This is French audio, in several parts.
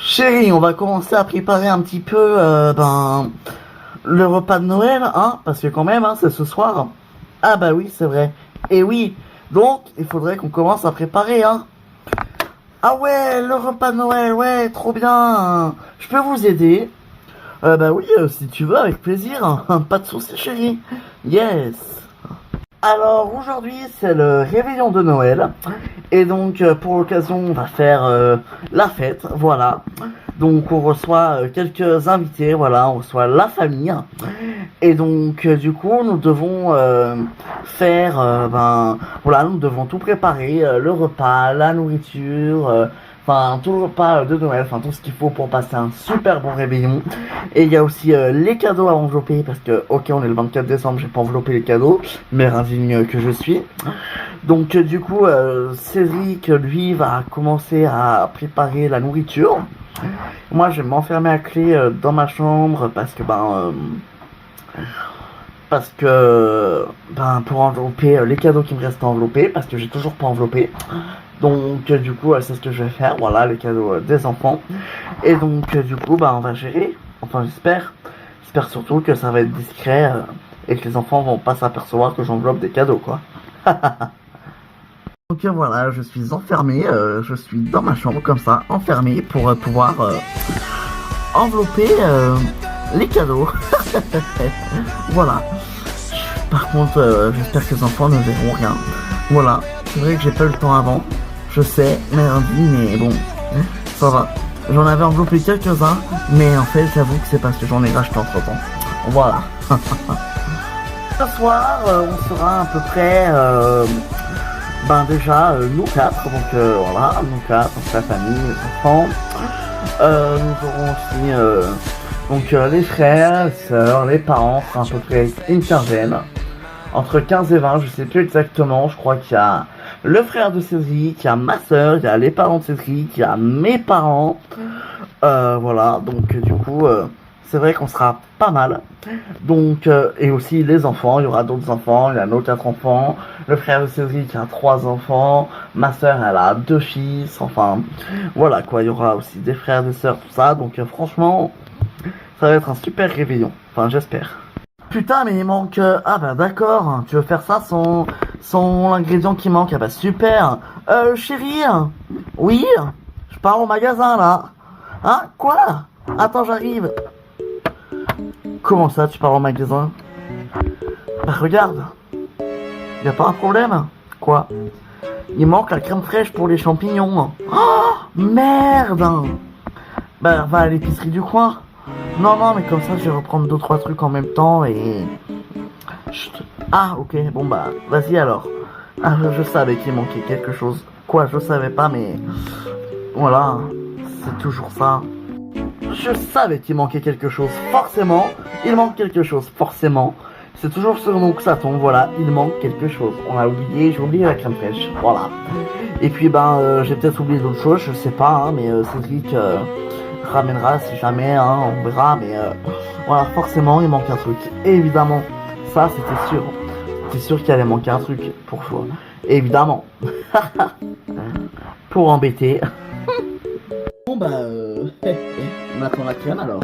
Chérie, on va commencer à préparer un petit peu le repas de Noël, hein, parce que quand même, hein, c'est ce soir. Ah bah oui, c'est vrai. Et oui, donc il faudrait qu'on commence à préparer, hein. Ah ouais, le repas de Noël, ouais, trop bien. Je peux vous aider? Bah oui, si tu veux, avec plaisir. Hein. Pas de soucis, chérie. Yes. Alors aujourd'hui c'est le réveillon de Noël et donc pour l'occasion on va faire la fête, voilà. Donc on reçoit quelques invités, voilà, on reçoit la famille et donc du coup nous devons faire, voilà, nous devons tout préparer, le repas, la nourriture, enfin tout le repas de Noël, enfin tout ce qu'il faut pour passer un super bon réveillon. Et il y a aussi les cadeaux à envelopper parce que ok on est le 24 décembre, j'ai pas enveloppé les cadeaux, mère indigne que je suis. Donc du coup Cédric lui va commencer à préparer la nourriture. Moi je vais m'enfermer à clé dans ma chambre parce que pour envelopper les cadeaux qui me restent à envelopper parce que j'ai toujours pas enveloppé. Donc du coup c'est ce que je vais faire, voilà les cadeaux des enfants. Et donc du coup on va gérer, enfin j'espère surtout que ça va être discret et que les enfants vont pas s'apercevoir que j'enveloppe des cadeaux quoi. Donc voilà, je suis enfermé, je suis dans ma chambre comme ça, enfermé pour pouvoir envelopper les cadeaux. Voilà. Par contre, j'espère que les enfants ne verront rien. Voilà. C'est vrai que j'ai pas eu le temps avant. Je sais, mais bon, ça va. J'en avais enveloppé quelques-uns, mais en fait, j'avoue que c'est parce que j'en ai racheté entre temps. Voilà. Ce soir, on sera à peu près, déjà, nous quatre. Donc voilà, nous quatre, donc la famille, les enfants. Nous aurons aussi les frères, les sœurs, les parents, à peu près une quinzaine. Entre 15 et 20, je sais plus exactement, je crois qu'il y a le frère de Cédric, il y a ma sœur, il y a les parents de Cédric, il y a mes parents. Voilà, donc du coup, c'est vrai qu'on sera pas mal. Donc, et aussi les enfants, il y aura d'autres enfants, il y a nos 4 enfants. Le frère de Cédric a 3 enfants, ma sœur elle a 2 fils, enfin, voilà quoi, il y aura aussi des frères, des sœurs, tout ça. Donc franchement, ça va être un super réveillon, enfin j'espère. Putain mais il manque... Ah bah d'accord, tu veux faire ça sans l'ingrédient qui manque, ah bah super. Chérie, oui, je pars au magasin là. Hein, quoi? Attends j'arrive. Comment ça tu pars au magasin? Bah regarde, y a pas un problème? Quoi? Il manque la crème fraîche pour les champignons. Oh merde. Bah va à l'épicerie du coin. Non, mais comme ça, je vais reprendre 2-3 trucs en même temps et... Chut. Ah, ok, bon bah, vas-y alors. Ah, je savais qu'il manquait quelque chose. Quoi, je savais pas, mais... Voilà, c'est toujours ça. Je savais qu'il manquait quelque chose, forcément. Il manque quelque chose, forcément. C'est toujours sur nous que ça tombe, voilà, il manque quelque chose. On a oublié, j'ai oublié la crème fraîche, voilà. Et puis, j'ai peut-être oublié d'autres choses, je sais pas, hein, mais Cédric... ramènera si jamais, hein, on verra, mais voilà, forcément il manque un truc. Et évidemment, ça c'était sûr. C'était sûr qu'il allait manquer un truc pour toi. Évidemment. Pour embêter. Bon on attend la crème alors.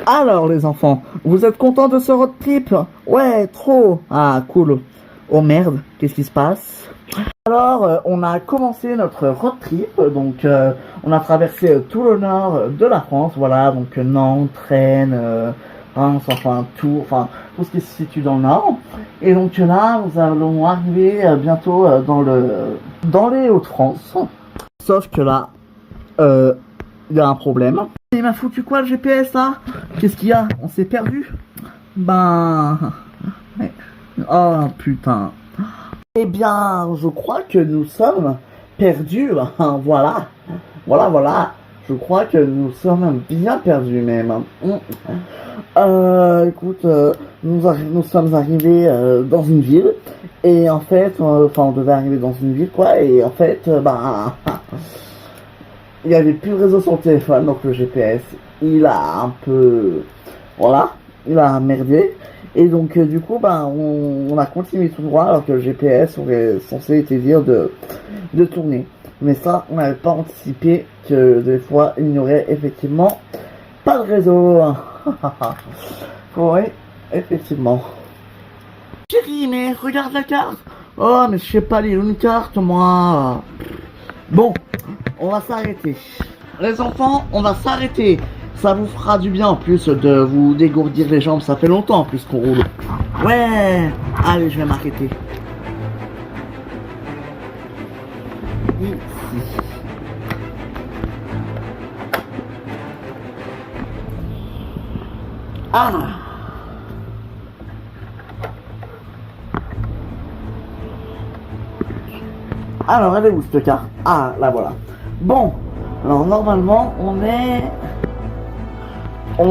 Alors les enfants, vous êtes contents de ce road trip? Ouais, trop. Ah, cool. Oh merde, qu'est-ce qui se passe? Alors, on a commencé notre road trip, donc on a traversé tout le nord de la France, voilà, donc Nantes, Rennes, Reims, enfin tout ce qui se situe dans le nord. Et donc là, nous allons arriver bientôt dans les Hauts-de-France. Sauf que là, il y a un problème. Il m'a foutu quoi le GPS là? Qu'est-ce qu'il y a? On s'est perdu? Oh putain. Eh bien, je crois que nous sommes perdus. Voilà. Je crois que nous sommes bien perdus même. Écoute, nous sommes arrivés dans une ville Et en fait, on devait arriver dans une ville, quoi, et en fait, il n'y avait plus de réseau sur le téléphone, donc le GPS, il a un peu, voilà, il a merdé. Et donc, du coup, on a continué tout droit, alors que le GPS aurait censé été dire de tourner. Mais ça, on n'avait pas anticipé que des fois, il n'y aurait effectivement pas de réseau. Oui, effectivement. Chérie, mais regarde la carte. Oh, mais je sais pas lire une carte, moi. Bon, on va s'arrêter. Les enfants, on va s'arrêter. Ça vous fera du bien en plus de vous dégourdir les jambes. Ça fait longtemps en plus qu'on roule. Ouais. Allez, je vais m'arrêter. Ici. Ah. Alors, elle est où cette carte? Ah, là voilà. Bon, alors normalement, on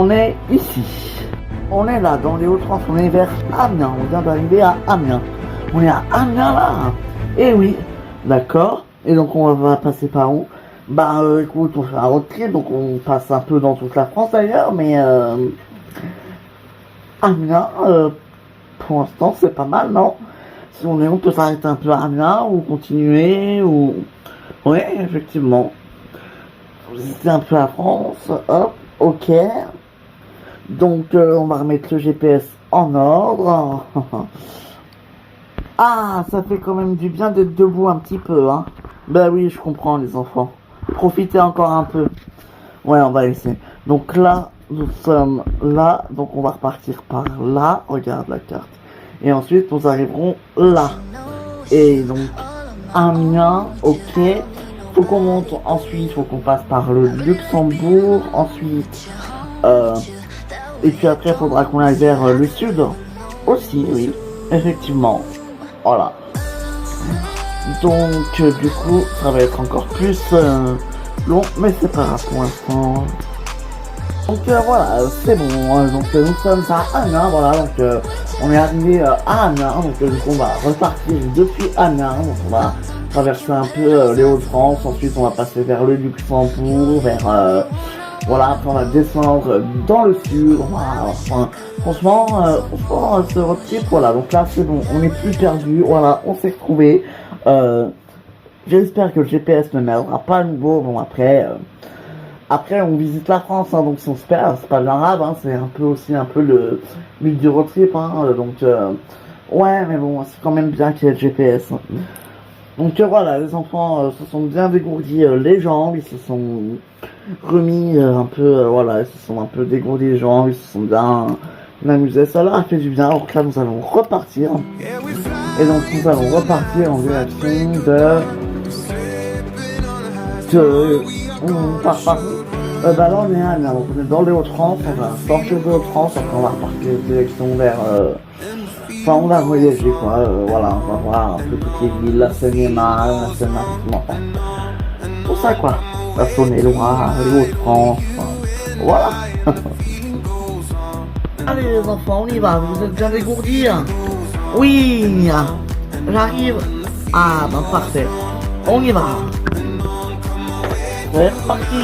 est ici. On est là, dans les Hauts-de-France, on est vers Amiens. On vient d'arriver à Amiens. On est à Amiens là. Et oui, d'accord. Et donc on va passer par où? Écoute, on fait un road trip, donc on passe un peu dans toute la France d'ailleurs, mais Amiens, pour l'instant, c'est pas mal, non? Si on peut s'arrêter un peu à Amiens ou continuer ou... Oui, effectivement. Visiter un peu la France, hop, ok. Donc on va remettre le GPS en ordre. Ah, ça fait quand même du bien d'être debout un petit peu, hein. Ben oui, je comprends les enfants. Profitez encore un peu. Ouais, on va essayer. Donc là, nous sommes là, donc on va repartir par là. Regarde la carte. Et ensuite, nous arriverons là. Et donc, Amiens, ok. Faut qu'on monte ensuite, faut qu'on passe par le Luxembourg. Ensuite, et puis après, il faudra qu'on aille vers le sud. Aussi, oui, effectivement. Voilà. Donc, du coup, ça va être encore plus long, mais c'est pas grave pour l'instant. Donc voilà, c'est bon, donc nous sommes à Amiens, voilà, donc on est arrivé à Amiens, donc du coup on va repartir depuis Amiens, donc on va traverser un peu les Hauts-de-France, ensuite on va passer vers le Luxembourg, vers, voilà, après on va descendre dans le sud, voilà, enfin, franchement, ce road trip, voilà, donc là c'est bon, on est plus perdu, voilà, on s'est retrouvé, j'espère que le GPS ne merdera pas à nouveau, bon après, on visite la France, hein, donc si on se perd, c'est pas bien grave, hein, c'est un peu aussi un peu le but du road trip, hein, donc ouais, mais bon, c'est quand même bien qu'il y ait le GPS. Hein. Donc voilà, les enfants se sont bien dégourdis les jambes, ils se sont remis un peu, voilà, ils se sont un peu dégourdis les jambes, ils se sont bien amusés, ça leur a fait du bien. Donc là, nous allons repartir, et donc nous allons repartir en direction on part par là on est à Amiens, donc on est dans les Hauts-de-France, on va sortir des Hauts-de-France, après on va repartir direction vers enfin on va voyager quoi, voilà, on va voir un peu toutes les villes, la Seine-et-Marne, la Seine-Maritime, tout ça quoi, la Saône-et-Loire, les Hauts-de-France, voilà. Allez les enfants, on y va, vous êtes bien dégourdis hein? Oui, j'arrive. Ah parfait, on y va. C'est parti.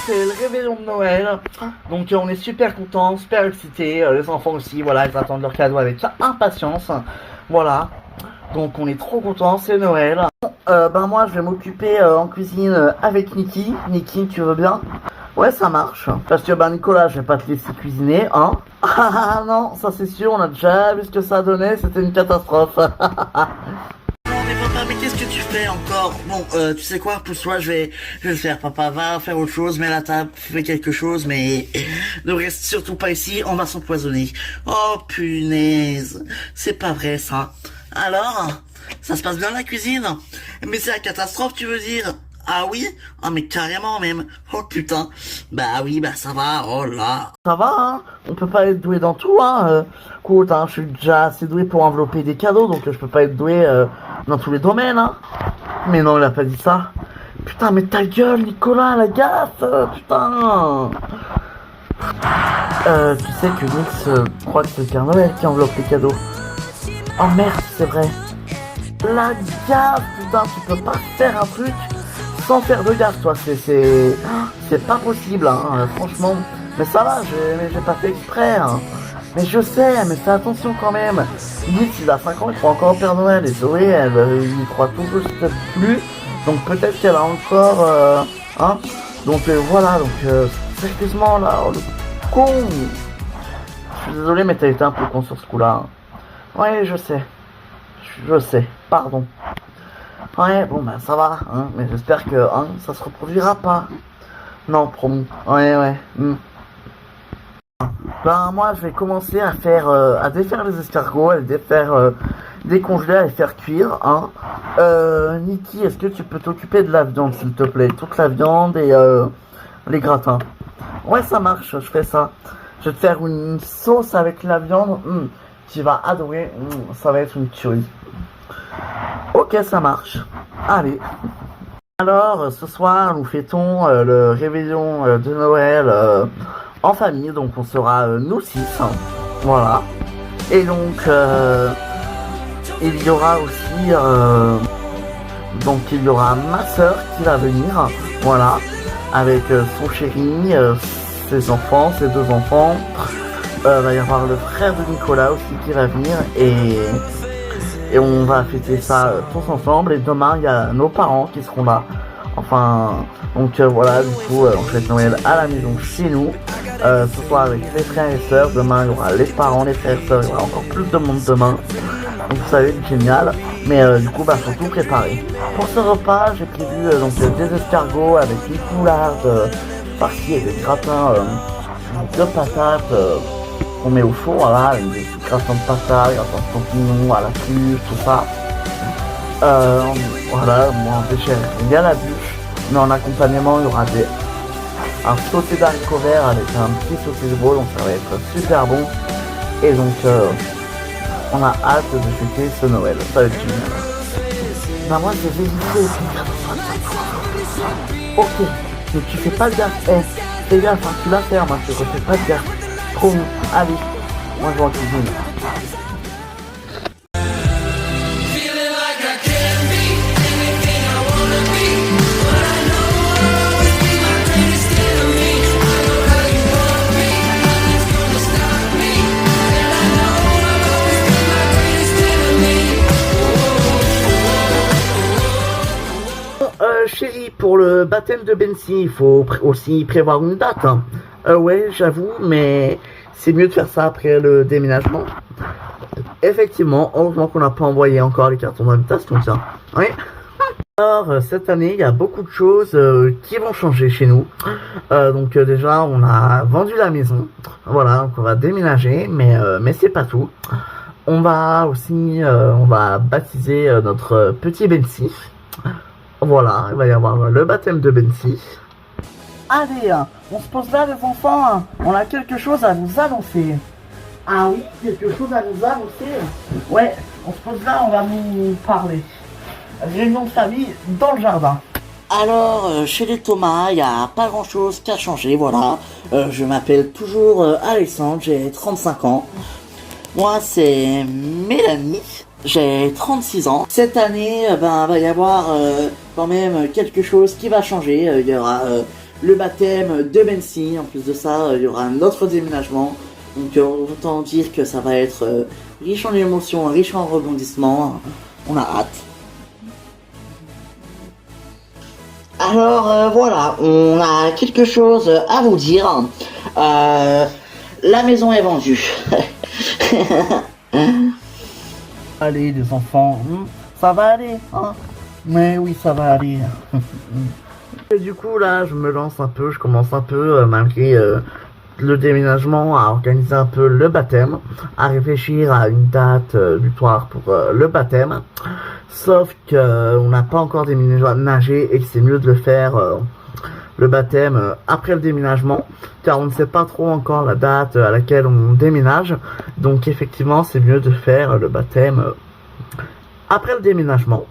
C'est le réveillon de Noël, donc on est super contents, super excités, les enfants aussi, voilà, ils attendent leur cadeau avec impatience, voilà, donc on est trop contents, c'est Noël. Moi je vais m'occuper en cuisine avec Niki. Niki, tu veux bien? Ouais, ça marche, parce que Nicolas, je vais pas te laisser cuisiner, hein. Ah non, ça c'est sûr, on a déjà vu ce que ça donnait, c'était une catastrophe. Mais qu'est-ce que tu fais encore? Bon, tu sais quoi, pousse-toi, je vais le faire. Papa va faire autre chose, mets la table, fais quelque chose, mais ne reste surtout pas ici, on va s'empoisonner. Oh punaise, c'est pas vrai ça. Alors, ça se passe bien la cuisine? Mais c'est la catastrophe, tu veux dire? Ah oui? Ah mais carrément même. Oh putain. Bah oui, bah ça va, oh là. Ça va, hein? On peut pas être doué dans tout, hein. Écoute, hein, je suis déjà assez doué pour envelopper des cadeaux, donc je peux pas être doué dans tous les domaines, hein. Mais non, il a pas dit ça. Putain, mais ta gueule, Nicolas, la gaffe, putain. Tu sais que Nix croit que c'est le Père Noël qui enveloppe les cadeaux. Oh merde, c'est vrai. La gaffe, putain, tu peux pas faire un truc sans faire de gaffe, toi. C'est pas possible, hein, franchement. Mais ça va, j'ai pas fait exprès, hein. Mais je sais, mais fais attention quand même. Nix, il a 5 ans, il croit encore au Père Noël. Et Zoé, elle, il croit tout juste plus. Donc peut-être qu'elle a encore, hein. Donc voilà, donc sérieusement là, oh, le con. Je suis désolé, mais t'as été un peu con sur ce coup-là. Hein. Ouais, je sais, pardon. Ouais, bon bah ça va, hein, mais j'espère que hein, ça se reproduira pas. Non, promis. Ouais. Ben moi je vais commencer à faire, à défaire les escargots, à les défaire, décongeler, à les faire cuire, hein. Niki, est-ce que tu peux t'occuper de la viande s'il te plaît? Toute la viande et les gratins. Ouais, ça marche, je fais ça. Je vais te faire une sauce avec la viande. Tu vas adorer. Ça va être une tuerie. Ok, ça marche. Allez. Alors, ce soir, nous fêtons le réveillon de Noël en famille. Donc, on sera nous 6. Hein. Voilà. Et donc, il y aura aussi... donc, il y aura ma soeur qui va venir. Voilà. Avec son chéri, ses enfants, ses 2 enfants. Va y avoir le frère de Nicolas aussi qui va venir et on va fêter ça tous ensemble. Et demain, il y a nos parents qui seront là. Enfin, donc voilà, du coup, on fête Noël à la maison chez nous. Ce soir avec les frères et sœurs. Demain, il y aura les parents, les frères et sœurs. Il y aura encore plus de monde demain. Donc ça va être génial. Mais du coup, bah, faut tout préparer. Pour ce repas, j'ai prévu donc des escargots avec une poularde farcie et des gratins de patates qu'on met au four. Voilà, avec des gratins de patates, des gratins de champignons à la cuve, tout ça. Voilà, moi en déchet, il y a la bûche. Mais en accompagnement, il y aura un sauté d'haricots verts avec un petit sauté de veau. Donc ça va être super bon. Et donc, on a hâte de fêter ce Noël. Ça va être génial. Bah moi je vais éviter. Ok, mais tu fais pas de gaffe. Fais gaffe, hein, tu la fermes, hein, tu refais pas de gaffe. Trop bon. Allez, moi je vais en cuisine. Chérie, pour le baptême de Bensi, il faut aussi prévoir une date. Hein. Ouais, j'avoue, mais c'est mieux de faire ça après le déménagement. Effectivement, heureusement qu'on n'a pas envoyé encore les cartons d'invitation, tiens. Oui. Alors, cette année, il y a beaucoup de choses qui vont changer chez nous. Donc déjà, on a vendu la maison. Voilà, donc on va déménager, mais c'est pas tout. On va aussi, on va baptiser notre petit Bensi. Voilà, il va y avoir le baptême de Bensi. Allez, on se pose là les enfants, on a quelque chose à vous annoncer. Ah oui, quelque chose à nous annoncer. Ouais, on se pose là, on va vous parler. Réunion de famille dans le jardin. Alors, chez les Thomas, il n'y a pas grand chose qui a changé, voilà. Je m'appelle toujours Alexandre, j'ai 35 ans. Moi, c'est Mélanie. J'ai 36 ans. Cette année, ben, va y avoir quand même quelque chose qui va changer. Il y aura le baptême de Bensi. En plus de ça, il y aura un autre déménagement. Donc autant dire que ça va être riche en émotions, riche en rebondissements. On a hâte. Alors voilà, on a quelque chose à vous dire. La maison est vendue. Allez les enfants, ça va aller, hein? Mais oui, ça va aller. Et du coup là, je me lance un peu, je commence un peu, malgré le déménagement, à organiser un peu le baptême, à réfléchir à une date butoir pour le baptême. Sauf qu'on n'a pas encore déménagé et que c'est mieux de le faire le baptême après le déménagement, car on ne sait pas trop encore la date à laquelle on déménage. Donc effectivement, c'est mieux de faire le baptême après le déménagement.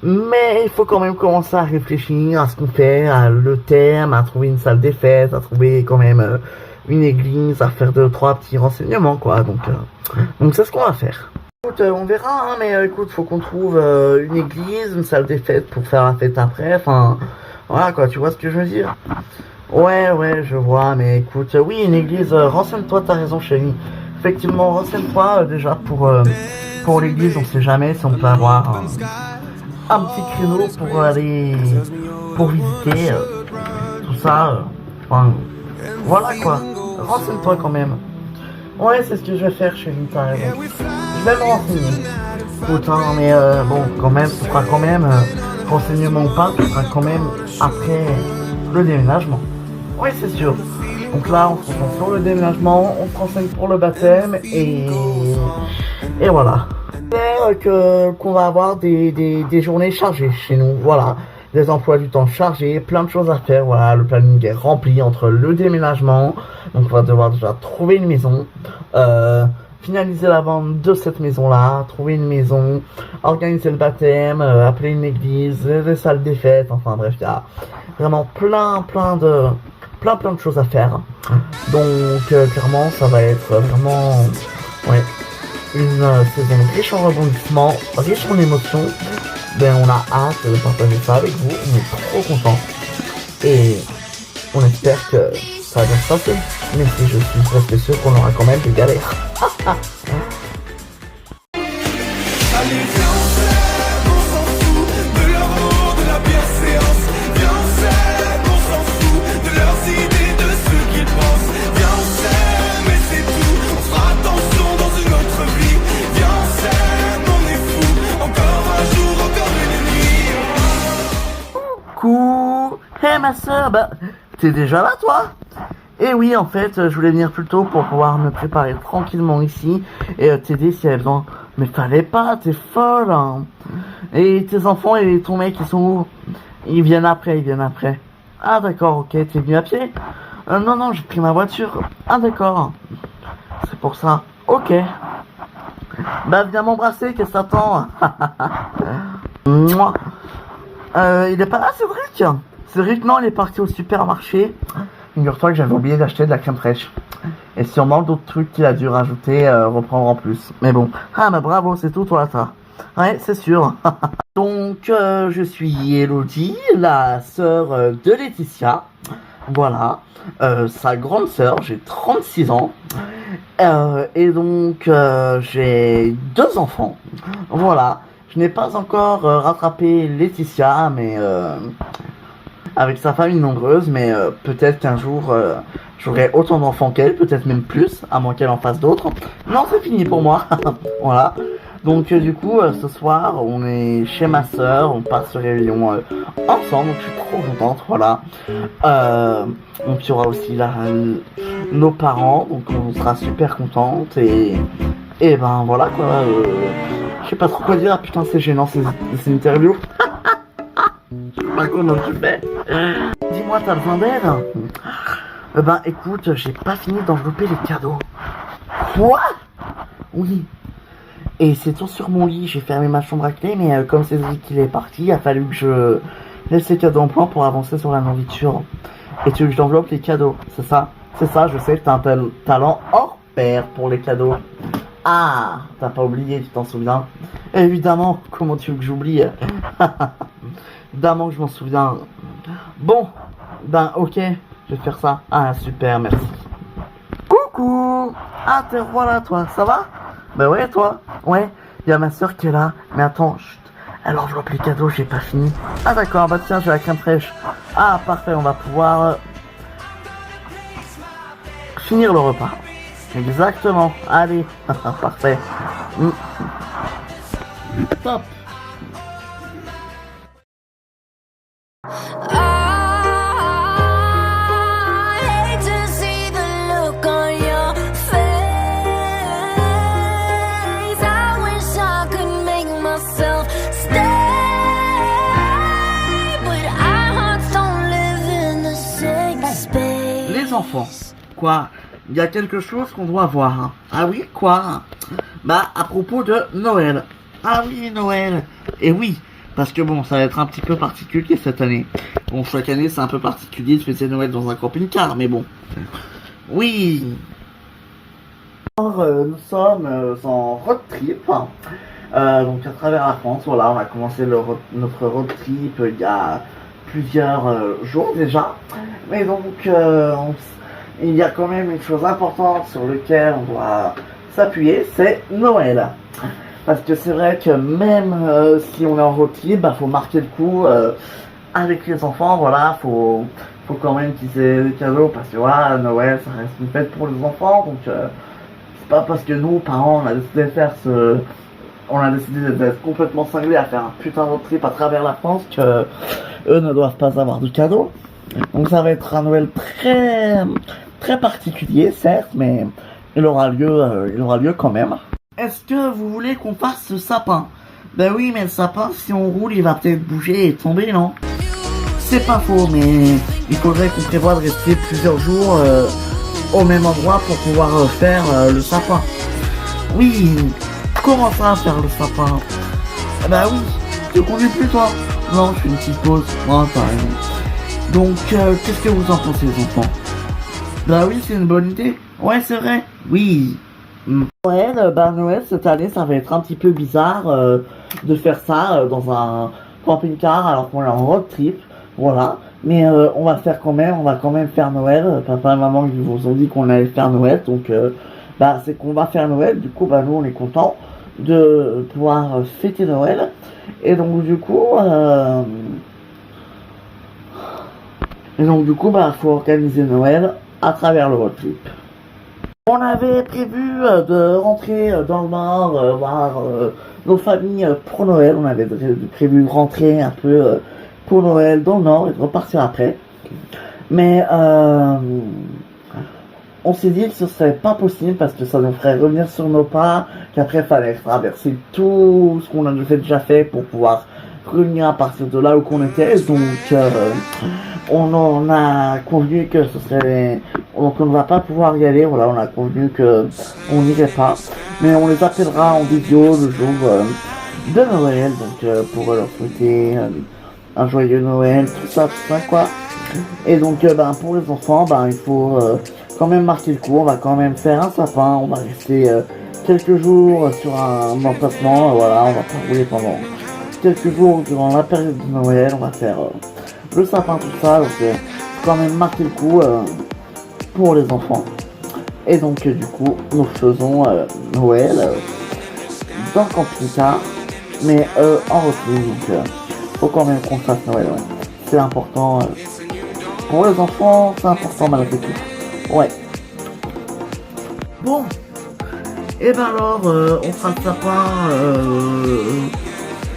Mais il faut quand même commencer à réfléchir à ce qu'on fait, à le thème, à trouver une salle des fêtes, à trouver quand même une église, à faire 2-3 petits renseignements, quoi. Donc c'est ce qu'on va faire. Écoute, on verra, hein, mais écoute, faut qu'on trouve une église, une salle des fêtes pour faire la fête après, enfin, voilà, quoi, tu vois ce que je veux dire? Ouais, je vois, mais écoute, oui, une église, renseigne-toi, t'as raison, chérie. Effectivement, renseigne-toi déjà pour l'église, on sait jamais si on peut avoir un petit créneau pour aller, pour visiter tout ça, enfin, voilà, quoi, renseigne-toi quand même. Ouais, c'est ce que je vais faire, chérie, t'as raison. Je vais me renseigner. Écoute, hein, mais bon, quand même, ce sera quand même, renseignement ou pas, ce sera quand même après le déménagement. Oui, c'est sûr. Donc là, on se renseigne sur le déménagement, on se renseigne pour le baptême, et voilà. C'est qu'on va avoir des journées chargées chez nous, voilà. Des emplois du temps chargés, plein de choses à faire, voilà, le planning est rempli entre le déménagement, donc on va devoir déjà trouver une maison, finaliser la vente de cette maison-là, trouver une maison, organiser le baptême, appeler une église, les salles des fêtes, enfin bref, il y a vraiment plein de choses à faire. Donc clairement, ça va être vraiment, ouais, une saison riche en rebondissements, riche en émotions. Ben on a hâte de partager ça avec vous, on est trop contents. Et on espère que ça va bien se passer. Mais si je suis presque sûr qu'on aura quand même des galères. Allez, viens, on s'aime, on s'en fout de leur amour, de la bienséance. Viens, on s'aime, on s'en fout de leurs idées, de ce qu'ils pensent. Viens, on s'aime et c'est tout. On fera attention dans une autre vie. Viens, on s'aime, on est fou. Encore un jour, encore une nuit. Coucou. Hey ma soeur, bah t'es déjà là toi? Et oui, en fait, je voulais venir plus tôt pour pouvoir me préparer tranquillement ici et t'aider s'il y avait besoin. Mais fallait pas, t'es folle, hein. Et tes enfants et ton mec, ils sont où? Ils viennent après. Ah d'accord, ok, t'es venu à pied? Non, j'ai pris ma voiture. Ah d'accord, c'est pour ça. Ok. Bah viens m'embrasser, qu'est-ce que t'attends? Mouah. Il est pas là, Cédric? Cédric, non, il est parti au supermarché. Figure-toi que j'avais oublié d'acheter de la crème fraîche. Et sûrement d'autres trucs qu'il a dû rajouter, reprendre en plus. Mais bon. Ah bah bravo, c'est tout toi, ça. Ouais, c'est sûr. Donc, je suis Elodie, la sœur de Laetitia. Voilà. Sa grande sœur, j'ai 36 ans. Et donc, j'ai 2 enfants. Voilà. Je n'ai pas encore rattrapé Laetitia, mais avec sa famille nombreuse, mais peut-être qu'un jour j'aurai autant d'enfants qu'elle, peut-être même plus, à moins qu'elle en fasse d'autres. Non, c'est fini pour moi. Voilà. Donc du coup, ce soir, on est chez ma sœur, on passe le réveillon ensemble, donc je suis trop contente, voilà. Donc il y aura aussi là nos parents, donc on sera super contente, et ben voilà quoi. Je sais pas trop quoi dire, ah, putain c'est gênant ces interviews. Pas comment tu fais. Dis-moi, t'as besoin d'aide? Ben écoute, j'ai pas fini d'envelopper les cadeaux. Quoi? Oui. Et c'est tout sur mon lit, j'ai fermé ma chambre à clé, mais comme Cédric il est parti, il a fallu que je laisse les cadeaux en plan pour avancer sur la nourriture. Et tu veux que je t'enveloppe les cadeaux, c'est ça? C'est ça, je sais que t'as un talent hors pair pour les cadeaux. Ah, t'as pas oublié, tu t'en souviens? Évidemment, comment tu veux que j'oublie? Évidemment que je m'en souviens. Bon, ben ok, je vais faire ça. Ah super, merci. Coucou. Ah te voilà toi, ça va? Ben ouais toi? Ouais, il y a ma soeur qui est là. Mais attends, chut. Elle enveloppe les cadeaux, j'ai pas fini. Ah d'accord, bah tiens, j'ai la crème fraîche. Ah parfait, on va pouvoir finir le repas. Exactement, allez, parfait. Top. Myself enfants, quoi, il y a quelque chose qu'on doit voir. Hein. Ah oui, quoi? Bah, à propos de Noël. Ah oui, Noël. Et oui, parce que bon, ça va être un petit peu particulier cette année. Bon, chaque année, c'est un peu particulier de fêter Noël dans un camping-car, mais bon. Oui. Alors, nous sommes en road trip. Donc à travers la France, voilà, on a commencé notre road trip il y a plusieurs jours déjà. Mais donc, il y a quand même une chose importante sur laquelle on doit s'appuyer, c'est Noël. Parce que c'est vrai que même si on est en road trip, bah, faut marquer le coup avec les enfants, voilà, faut quand même qu'ils aient des cadeaux, parce que voilà, Noël, ça reste une fête pour les enfants, donc c'est pas parce que nous, parents, on a décidé d'être complètement cinglés à faire un putain de road trip à travers la France que eux ne doivent pas avoir de cadeaux. Donc ça va être un Noël très particulier, certes, mais il aura lieu quand même. Est-ce que vous voulez qu'on fasse ce sapin? Ben oui, mais le sapin, si on roule, il va peut-être bouger et tomber, non? C'est pas faux, mais il faudrait qu'on prévoie de rester plusieurs jours au même endroit pour pouvoir faire le sapin. Oui, comment ça, faire le sapin? Bah oui, tu conduis plus toi? Non, je fais une petite pause. Oh, t'as raison. Donc, qu'est-ce que vous en pensez, les enfants? Bah oui, c'est une bonne idée. Ouais, c'est vrai. Oui. Noël, cette année, ça va être un petit peu bizarre de faire ça dans un camping-car alors qu'on est en road trip. Voilà. Mais on va quand même faire Noël. Papa et maman ils vous ont dit qu'on allait faire Noël. Donc, c'est qu'on va faire Noël. Du coup, nous, on est contents de pouvoir fêter Noël. Et donc, du coup, faut organiser Noël à travers le road trip. On avait prévu de rentrer dans le Nord, voir nos familles pour Noël. On avait prévu de rentrer un peu pour Noël dans le Nord et de repartir après. Mais on s'est dit que ce serait pas possible parce que ça nous ferait revenir sur nos pas, qu'après il fallait traverser tout ce qu'on a déjà fait pour pouvoir revenir à partir de là où qu'on était. Donc on en a convenu que ce serait... Donc on ne va pas pouvoir y aller, voilà, on a convenu que on n'irait pas. Mais on les appellera en vidéo le jour de Noël, donc pour leur souhaiter un joyeux Noël, tout ça quoi. Et donc pour les enfants, il faut quand même marquer le coup, on va quand même faire un sapin, on va rester quelques jours sur un emplacement, voilà, on va pas rouler pendant quelques jours durant la période de Noël, on va faire le sapin, tout ça, donc quand même marquer le coup pour les enfants. Et donc du coup nous faisons Noël dans le camping-car, mais en retour, donc faut quand même qu'on fasse Noël, ouais. C'est important pour les enfants, c'est important malgré tout. Ouais. Bon, et alors on fera le sapin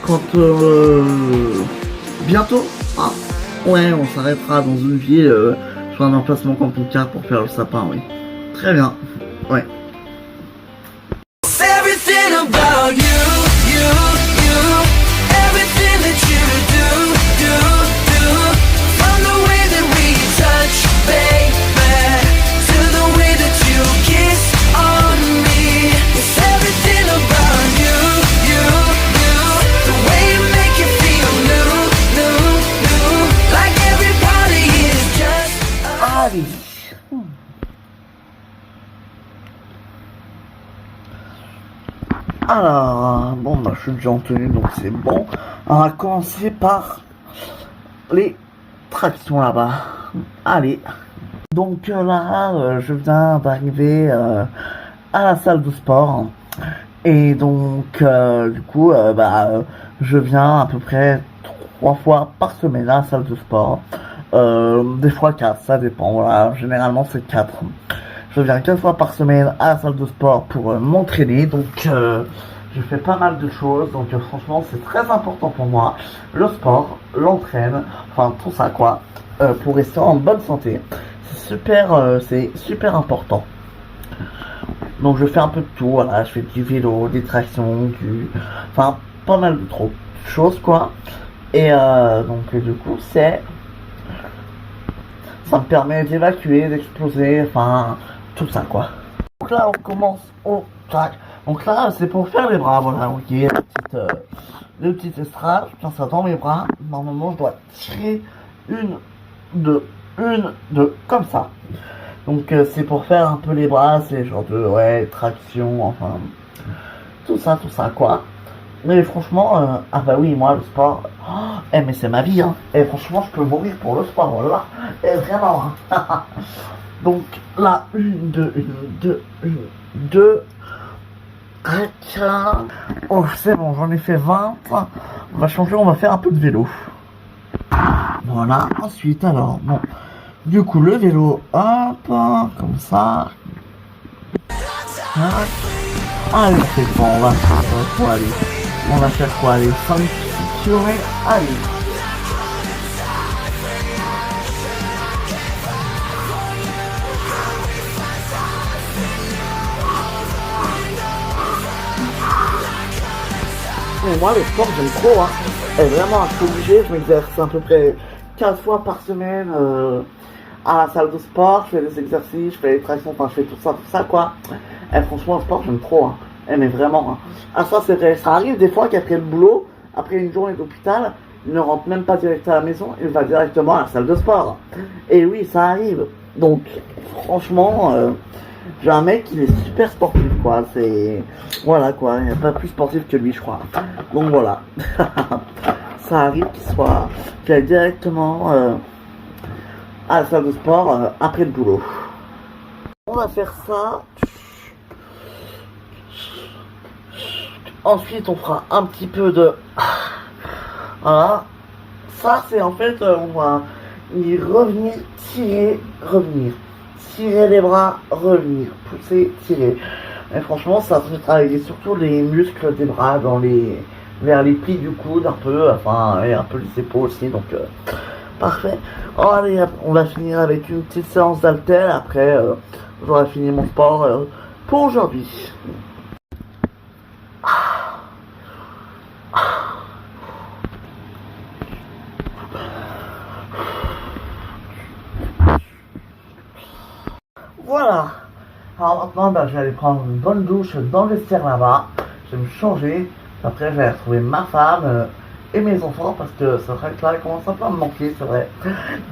quand bientôt. Ah, ouais, on s'arrêtera dans une ville sur un emplacement camping-car pour faire le sapin, oui. Très bien, ouais. Everything about you, everything that you do, from the way that we touch, baby, to the way that you kiss on me. It's everything about you, the way you make it feel new, like everybody is just Allez. Alors, je suis déjà en tenue, donc c'est bon. On va commencer par les tractions là-bas. Allez. Donc là, je viens d'arriver à la salle de sport. Et donc, du coup, je viens à peu près 3 fois par semaine à la salle de sport. Des fois 4, ça dépend. Voilà, généralement c'est 4. Je viens 4 fois par semaine à la salle de sport pour m'entraîner, donc je fais pas mal de choses, donc franchement c'est très important pour moi, le sport, l'entraîne, enfin tout ça quoi, pour rester en bonne santé, c'est super important. Donc je fais un peu de tout, voilà, je fais du vélo, des tractions, enfin pas mal de choses quoi, et donc du coup c'est ça me permet d'évacuer, d'exploser, enfin, tout ça quoi. Donc là, on commence au tac. Donc là, c'est pour faire les bras, voilà, ok, le petit estrade, je tiens ça dans mes bras. Normalement, je dois tirer une, deux, comme ça. Donc c'est pour faire un peu les bras, c'est genre de, ouais, traction, enfin, tout ça quoi. Mais franchement, ah bah oui, moi le sport, mais c'est ma vie, hein. Et franchement, je peux mourir pour le sport, voilà. Et vraiment, hein. Donc là, une, deux, oh, c'est bon, j'en ai fait 20. On va changer, on va faire un peu de vélo. Voilà, ensuite, alors, bon. Du coup, le vélo, hop, comme ça. Allez, c'est bon, on va faire quoi, allez. On va faire quoi, allez, 5 km, allez. Et moi, le sport, j'aime trop, hein. Et vraiment, je suis obligé, je m'exerce à peu près 15 fois par semaine à la salle de sport, je fais des exercices, je fais les tractions, enfin, je fais tout ça, quoi. Et franchement, le sport, j'aime trop, hein. Et mais vraiment, hein. Ah, ça, c'est vrai. Ça arrive des fois qu'après le boulot, après une journée d'hôpital, il ne rentre même pas direct à la maison, il va directement à la salle de sport. Et oui, ça arrive. Donc, franchement, j'ai un mec qui est super sportif, quoi. C'est... Voilà, quoi. Il n'y a pas plus sportif que lui, je crois. Donc, voilà. Ça arrive qu'il aille directement à la salle de sport après le boulot. On va faire ça. Ensuite, on fera un petit peu de... Voilà. Ça, c'est en fait, on va y revenir, tirer, revenir. Tirer les bras, revenir. Pousser, tirer. Et franchement, ça fait travailler surtout les muscles des bras vers les plis du coude, un peu, enfin, et un peu les épaules aussi, donc parfait. Oh, allez, on va finir avec une petite séance d'haltère. Après, j'aurai fini mon sport pour aujourd'hui. Voilà. Alors maintenant, je vais aller prendre une bonne douche dans le vestiaire là-bas. Je vais me changer. Après, je vais retrouver ma femme et mes enfants parce que c'est vrai que là, ils commencent un peu à me manquer, c'est vrai.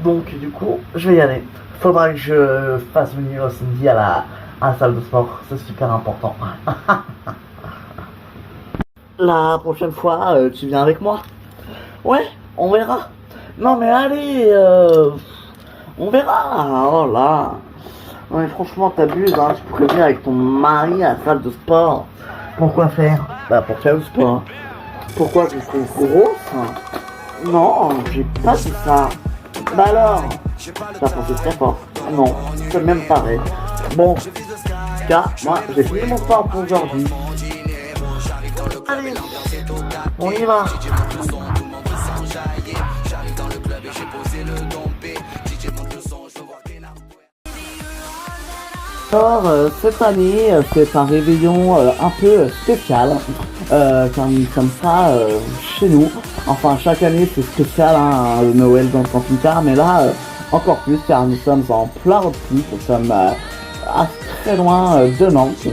Donc, du coup, je vais y aller. Faudra que je fasse venir Cindy à la salle de sport. C'est super important. La prochaine fois, tu viens avec moi? Ouais, on verra. Non, mais allez, on verra. Oh là. Non mais franchement t'abuses, hein, tu pourrais venir avec ton mari à la salle de sport. Pourquoi faire? Bah pour faire du sport. Pourquoi je suis grosse? Non, j'ai pas dit ça. Bah alors, t'as pensé très fort. Non, c'est même pas vrai. Bon, en tout cas, moi j'ai fini mon sport pour aujourd'hui. Allez, on y va. Alors, cette année, c'est un réveillon un peu spécial, comme ça chez nous. Enfin, chaque année, c'est spécial, hein, le Noël dans le camping-car, mais là, encore plus, car nous sommes en plein road trip, nous sommes à très loin de Nantes,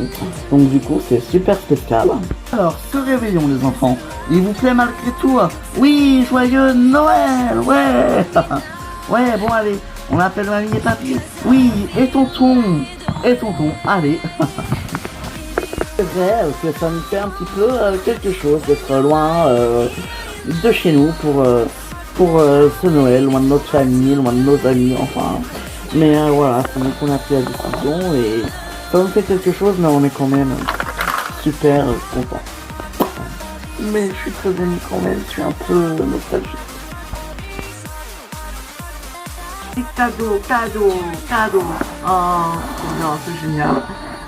donc du coup, c'est super spécial. Alors, ce réveillon, les enfants, il vous plaît malgré tout? Oui, joyeux Noël, ouais. Ouais, bon, allez, on appelle mamie et papy. Oui, et tonton, allez. C'est vrai que ça me fait un petit peu quelque chose d'être loin de chez nous pour ce Noël, loin de notre famille, loin de nos amis, enfin. Mais voilà, c'est nous qu'on a pris la décision et ça me fait quelque chose, mais on est quand même super content. Mais je suis très ému quand même, je suis un peu nostalgique. Cadeau. Oh, c'est génial.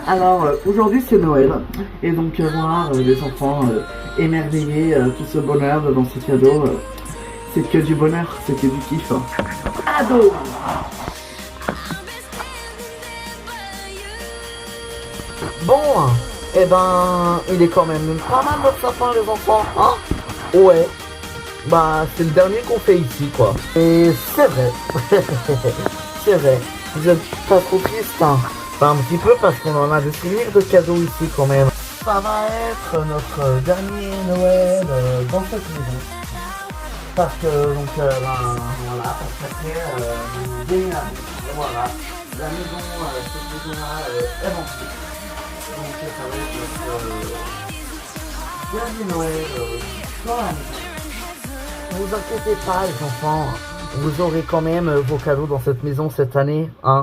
Alors, aujourd'hui c'est Noël. Et donc, voir les enfants émerveillés, tout ce bonheur dans ces cadeaux, c'est que du bonheur, c'est que du kiff. Cadeau. Bon, eh ben, il est quand même pas mal notre sapin, les enfants, hein? Ouais. Bah, c'est le dernier qu'on fait ici, quoi. Et c'est vrai. c'est vrai. Vous êtes pas trop triste, hein? Enfin, un petit peu parce qu'on en a des souvenirs de cadeaux ici quand même. Ça va être notre dernier Noël dans cette maison. Parce que donc voilà, parce qu'après on déménage. Et voilà, la maison, cette maison-là est remplie. Donc ça va être notre dernier Noël dans la maison. Ne vous inquiétez pas les enfants, vous aurez quand même vos cadeaux dans cette maison cette année, hein.